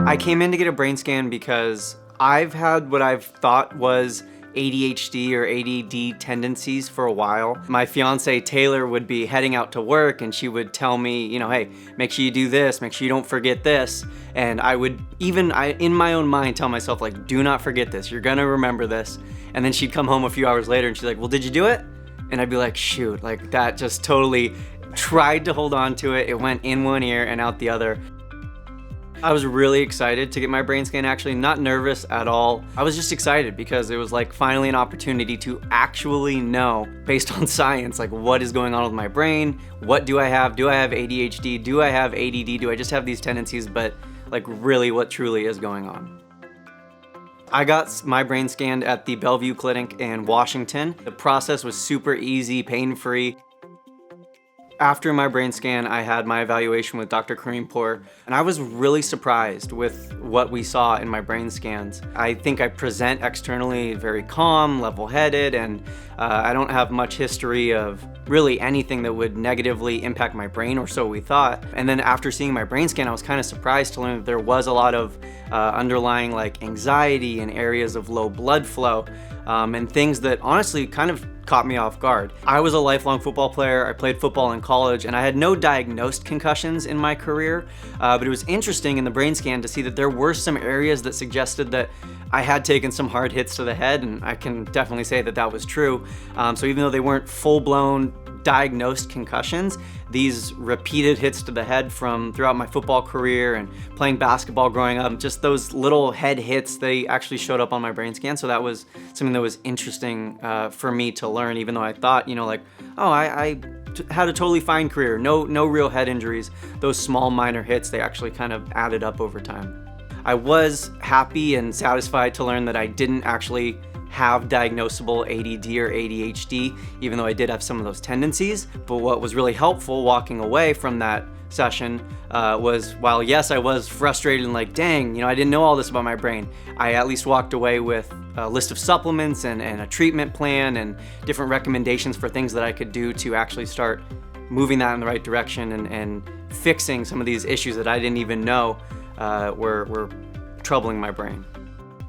I came in to get a brain scan because I've had what I've thought was ADHD or ADD tendencies for a while. My fiance Taylor would be heading out to work and she would tell me, you know, hey, make sure you do this, make sure you don't forget this. And I would in my own mind tell myself, like, do not forget this, you're gonna remember this. And then she'd come home a few hours later and she's like, well, did you do it? And I'd be like, shoot, like that just totally tried to hold on to it. It went in one ear and out the other. I was really excited to get my brain scan, actually, not nervous at all. I was just excited because it was like finally an opportunity to actually know, based on science, like what is going on with my brain, what do I have? Do I have ADHD? Do I have ADD? Do I just have these tendencies? But like really what truly is going on. I got my brain scanned at the Bellevue Clinic in Washington. The process was super easy, pain-free. After my brain scan, I had my evaluation with Dr. Karimpour, and I was really surprised with what we saw in my brain scans. I think I present externally very calm, level-headed, and I don't have much history of really anything that would negatively impact my brain, or so we thought. And then after seeing my brain scan, I was kind of surprised to learn that there was a lot of underlying like anxiety and areas of low blood flow, and things that honestly kind of caught me off guard. I was a lifelong football player. I played football in college and I had no diagnosed concussions in my career, but it was interesting in the brain scan to see that there were some areas that suggested that I had taken some hard hits to the head, and I can definitely say that that was true. So even though they weren't full-blown diagnosed concussions, these repeated hits to the head from throughout my football career and playing basketball growing up, just those little head hits, they actually showed up on my brain scan. So that was something that was interesting for me to learn, even though I thought, you know, like, oh, I had a totally fine career, no real head injuries. Those small minor hits, they actually kind of added up over time. I was happy and satisfied to learn that I didn't actually have diagnosable ADD or ADHD, even though I did have some of those tendencies. But what was really helpful walking away from that session was, while yes, I was frustrated and like, dang, you know, I didn't know all this about my brain, I at least walked away with a list of supplements and a treatment plan and different recommendations for things that I could do to actually start moving that in the right direction and fixing some of these issues that I didn't even know were troubling my brain.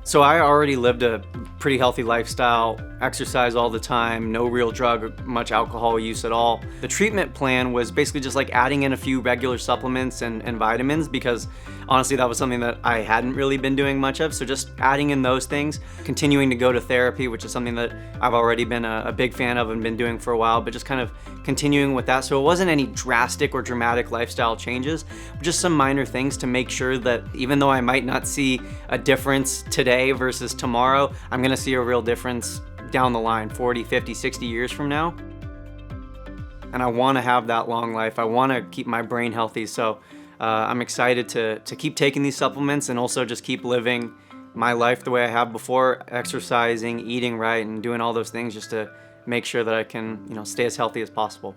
So I already lived a pretty healthy lifestyle, exercise all the time, no real drug or much alcohol use at all. The treatment plan was basically just like adding in a few regular supplements and vitamins, because honestly that was something that I hadn't really been doing much of. So just adding in those things, continuing to go to therapy, which is something that I've already been a big fan of and been doing for a while, but just kind of continuing with that. So it wasn't any drastic or dramatic lifestyle changes, just some minor things to make sure that even though I might not see a difference today versus tomorrow, I'm gonna see a real difference down the line, 40, 50, 60 years from now. And I wanna have that long life. I wanna keep my brain healthy. So I'm excited to keep taking these supplements and also just keep living my life the way I have before, exercising, eating right, and doing all those things just to make sure that I can, you know, stay as healthy as possible.